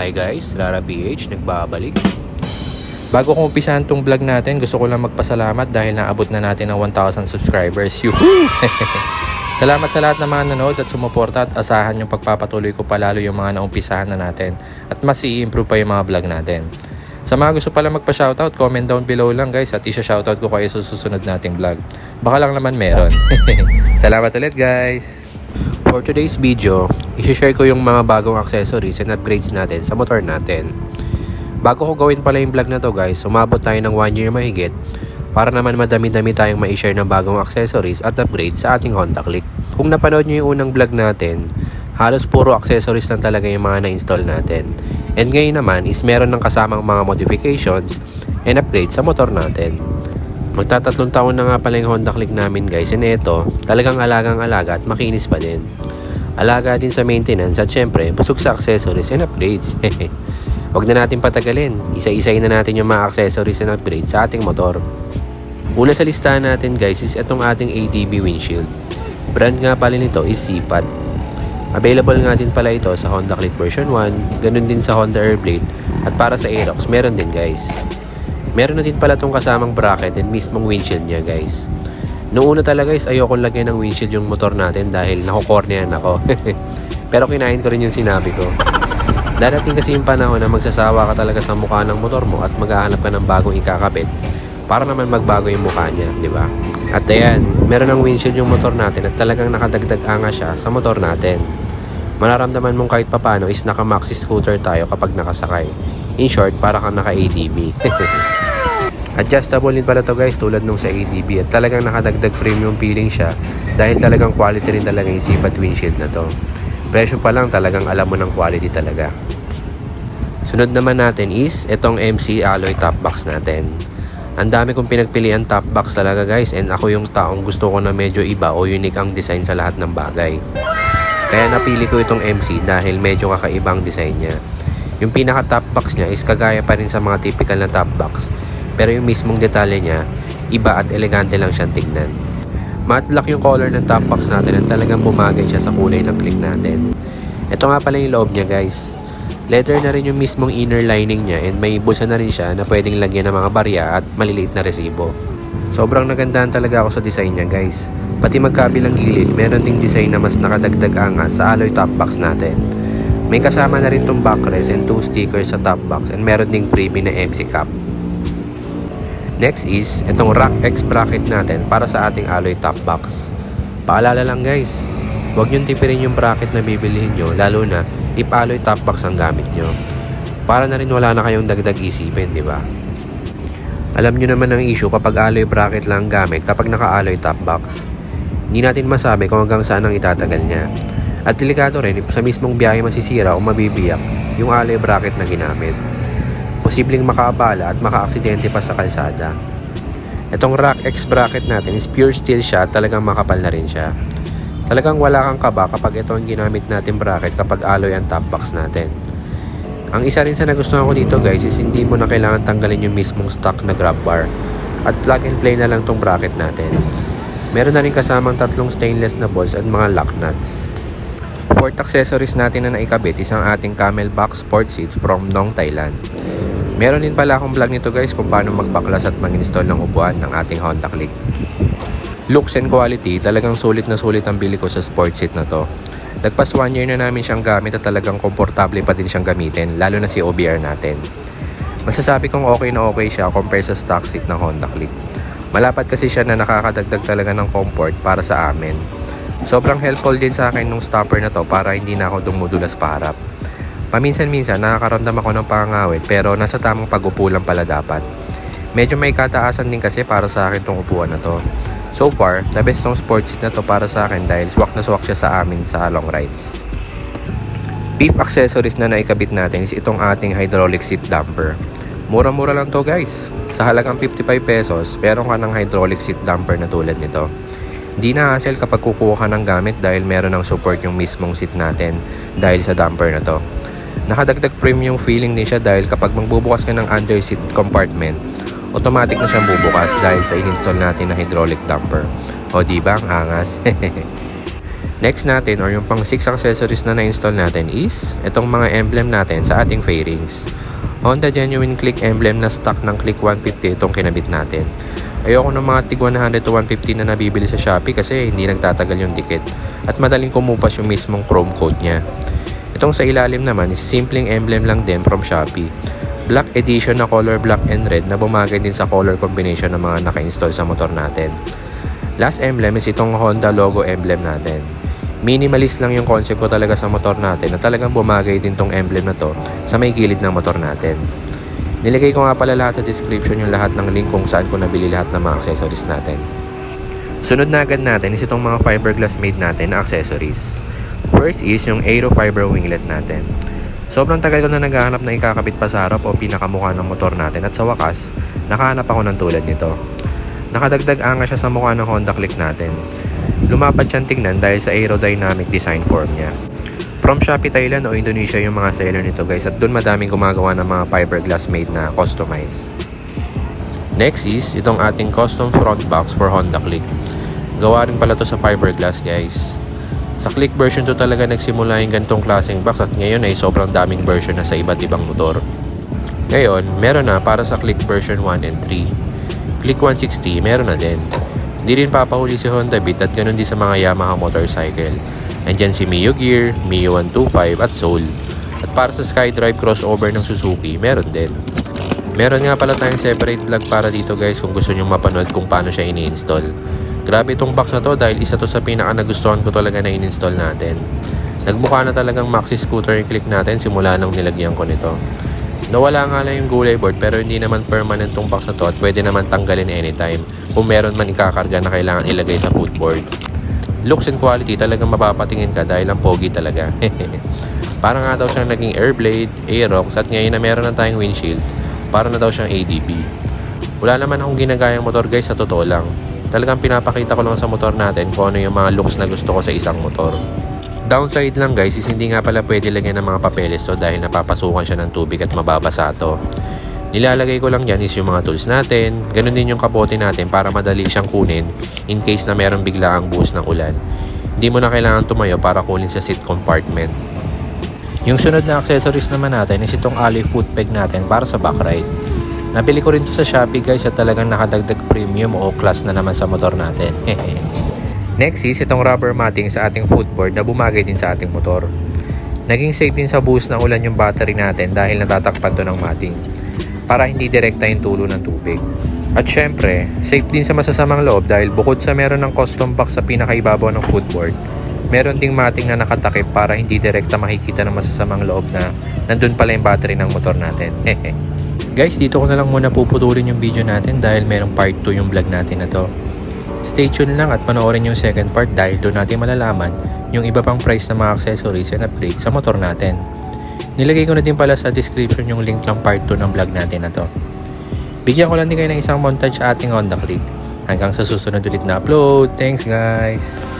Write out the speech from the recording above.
Hi guys, Rara PH, nagbabalik. Bago kong umpisahan tong vlog natin, gusto ko lang magpasalamat dahil naabot na natin ang 1,000 subscribers. Yuhuu! Salamat sa lahat ng mga nanood at sumuporta at asahan yung pagpapatuloy ko palalo yung mga naumpisahan na natin at mas i-improve pa yung mga vlog natin. Sa mga gusto pala magpa-shoutout, comment down below lang guys at isa-shoutout ko kayo sa susunod nating vlog. Baka lang naman meron. Salamat ulit guys! For today's video, i-share ko yung mga bagong accessories and upgrades natin sa motor natin. Bago ko gawin pala yung vlog na to guys, umabot tayo ng 1 year mahigit para naman madami-dami tayong ma-share ng bagong accessories at upgrades sa ating Honda Click. Kung napanood nyo yung unang vlog natin, halos puro accessories lang talaga yung mga na-install natin. And ngayon naman is meron ng kasamang mga modifications and upgrades sa motor natin. Magtatatlong taon na nga pala yung Honda Click namin guys, and ito talagang alagang-alaga at makinis pa din. Alaga din sa maintenance at syempre busog sa accessories and upgrades. Huwag na natin patagalin, isa-isayin na natin yung mga accessories and upgrades sa ating motor. Una sa listahan natin guys is itong ating ADB windshield. Brand nga pala nito is Sipad. Available nga din pala ito sa Honda Click version 1, ganun din sa Honda Airblade at para sa Aerox meron din guys. Meron na din pala itong kasamang bracket and mismong windshield niya guys. Noong una talaga guys, ayoko lagyan ng windshield yung motor natin dahil nakukornean ako. Pero kinain ko rin yung sinabi ko. Darating kasi yung panahon na magsasawa ka talaga sa mukha ng motor mo at maghahanap ka ng bagong ikakabit para naman magbago yung mukha niya, di ba? At ayan, meron ng windshield yung motor natin at talagang nakadagdag anga siya sa motor natin. Mararamdaman mong kahit papano is naka-maxi scooter tayo kapag nakasakay. In short, para kang naka-ADB. Adjustable din pala to guys tulad nung sa ADB at talagang nakadagdag premium feeling siya dahil talagang quality rin talaga yung Sipad windshield na to. Presyo pa lang talagang alam mo ng quality talaga. Sunod naman natin is itong MC alloy top box natin. Ang dami kong pinagpilian top box talaga guys, and ako yung taong gusto ko na medyo iba o unique ang design sa lahat ng bagay. Kaya napili ko itong MC dahil medyo kakaibang design niya. Yung pinaka top box niya is kagaya pa rin sa mga typical na top box, pero yung mismong detalye niya iba at elegante lang siyang tignan. Matte black yung color ng top box natin at talagang bumagay siya sa kulay ng Click natin. Ito nga pala yung loob niya guys. Leather na rin yung mismong inner lining niya and may bulsa na rin siya na pwedeng lagyan ng mga barya at maliliit na resibo. Sobrang nagandahan talaga ako sa design niya guys. Pati magkabilang gilid, meron ding design na mas nakadagdag angas sa alloy top box natin. May kasama na rin tong backrest and 2 stickers sa top box and meron ding freebie na MC cap. Next is itong rack X bracket natin para sa ating alloy top box. Paalala lang guys, huwag niyong tipirin yung bracket na bibilihin nyo lalo na if alloy top box ang gamit nyo. Para na rin wala na kayong dagdag isipin, di ba? Alam nyo naman ang issue kapag alloy bracket lang gamit kapag naka-alloy top box. Hindi natin masabi kung hanggang saan ang itatagal niya. At delikado rin if sa mismong biyahe masisira o mabibiyak yung alloy bracket na ginamit. Posibleng makaabala at makaaksidente pa sa kalsada. Itong rack X bracket natin is pure steel siya, talagang makapal na rin siya. Talagang wala kang kaba kapag ito ang ginamit natin bracket kapag alloy ang top box natin. Ang isa rin sa nagustuhan ko dito guys is hindi mo na kailangan tanggalin yung mismong stock na grab bar at plug and play na lang tong bracket natin. Meron na rin kasamang 3 stainless na balls at mga lock nuts. Fourth accessories natin na naikabit is ang ating Camelback sport seat from Nong, Thailand. Meron din pala akong vlog nito guys kung paano magbaklas at mag-install ng upuan ng ating Honda Click. Looks and quality, talagang sulit na sulit ang bili ko sa sport seat na to. Lagpas 1 year na namin siyang gamit at talagang komportable pa din siyang gamitin, lalo na si OBR natin. Masasabi kong okay na okay siya compare sa stock seat ng Honda Click. Malapad kasi siya na nakakadagdag talaga ng comfort para sa amin. Sobrang helpful din sa akin nung stopper na to para hindi na ako dumudulas pa harap. Paminsan-minsan nakakaramdam ako ng pangawit pero nasa tamang pag-upo lang pala dapat. Medyo may kataasan din kasi para sa akin tong upuan na to. So far, the best tong sport seat na to para sa akin dahil swak na swak siya sa amin sa long rides. Fifth accessories na naikabit natin is itong ating hydraulic seat damper. Mura-mura lang to guys. Sa halagang 55 pesos, meron ka ng hydraulic seat damper na tulad nito. Hindi na hassle kapag kukuha ka ng gamit dahil meron ng support yung mismong seat natin dahil sa damper na to. Nakadagdag premium feeling din siya dahil kapag magbubukas ka ng under seat compartment, automatic na siyang bubukas dahil sa in-install natin na hydraulic damper. O diba ang angas? Next natin or yung pang 6 accessories na na-install natin is itong mga emblem natin sa ating fairings. Honda Genuine Click emblem na stock ng Click 150 itong kinabit natin. Ayoko ng mga tig 100 to 150 na nabibili sa Shopee kasi hindi nagtatagal yung dikit at madaling kumupas yung mismong chrome coat niya. Itong sa ilalim naman is simpleng emblem lang din from Shopee. Black edition na color black and red na bumagay din sa color combination ng mga naka-install sa motor natin. Last emblem is itong Honda logo emblem natin. Minimalist lang yung concept ko talaga sa motor natin na talagang bumagay din tong emblem na to sa may gilid ng motor natin. Nilagay ko nga pala lahat sa description yung lahat ng link kung saan ko nabili lahat ng mga accessories natin. Sunod na agad natin is itong mga fiberglass made natin na accessories. First is yung Aero Fiber winglet natin. Sobrang tagal ko na naghahanap na ikakabit pa sa harap o pinakamukha ng motor natin at sa wakas, nakahanap ako ng tulad nito. Nakadagdag anga siya sa mukha ng Honda Click natin. Lumapad siyang tingnan dahil sa aerodynamic design form niya. From Shopee, Thailand o Indonesia yung mga seller nito guys at doon madaming gumagawa ng mga fiberglass made na customized. Next is itong ating custom front box for Honda Click. Gawa rin pala to sa fiberglass guys. Sa Click version to talaga nagsimula yung ganitong klaseng box at ngayon ay sobrang daming version na sa iba't ibang motor. Ngayon, meron na para sa Click version 1 and 3. Click 160 meron na din. Hindi rin papahuli si Honda Beat at ganun din sa mga Yamaha motorcycle. Andyan si Mio Gear, Mio 125 at Soul. At para sa SkyDrive crossover ng Suzuki, meron din. Meron nga pala tayong separate vlog para dito guys kung gusto nyo mapanood kung paano siya ini-install. Grabe itong box na to dahil isa to sa pinaka nagustuhan ko talaga na in-install natin. Nagmukha na talagang maxi scooter yung Click natin simula nang nilagyan ko nito. Nawala nga lang yung gulay board pero hindi naman permanent tong box na to at pwede naman tanggalin anytime kung meron man ikakarga na kailangan ilagay sa footboard. Looks and quality talagang mapapatingin ka dahil ang pogi talaga. Para nga daw siyang naging Airblade, Aerox at ngayon na meron na tayong windshield, para na daw siyang ADB. Wala naman akong ginagayang motor guys sa totoo lang. Talagang pinapakita ko lang sa motor natin kung ano yung mga looks na gusto ko sa isang motor. Downside lang guys is hindi nga pala pwede lagyan ng mga papeles to dahil napapasukan siya ng tubig at mababasa to. Nilalagay ko lang dyan is yung mga tools natin, ganun din yung kapote natin para madali siyang kunin in case na meron bigla ang buhos ng ulan. Hindi mo na kailangan tumayo para kunin sa seat compartment. Yung sunod na accessories naman natin is itong alloy foot peg natin para sa backride. Nabili ko rin to sa Shopee guys at talagang nakadagdag premium o class na naman sa motor natin. Next is itong rubber matting sa ating footboard na bumagay din sa ating motor. Naging safe din sa buhos ng ulan yung battery natin dahil natatakpan to ng matting para hindi direkta yung tulo ng tubig. At syempre, safe din sa masasamang loob dahil bukod sa meron ng custom box sa pinakaibabaw ng footboard, meron ding matting na nakatakip para hindi direkta makikita ng masasamang loob na nandun pala yung battery ng motor natin. Guys, dito ko na lang muna puputulin yung video natin dahil merong part 2 yung vlog natin na to. Stay tuned lang at panoorin yung second part dahil doon natin malalaman yung iba pang price ng mga accessories and upgrade sa motor natin. Nilagay ko na din pala sa description yung link ng part 2 ng vlog natin na to. Bigyan ko lang din kayo ng isang montage sa ating Honda Click. Hanggang sa susunod ulit na upload. Thanks guys!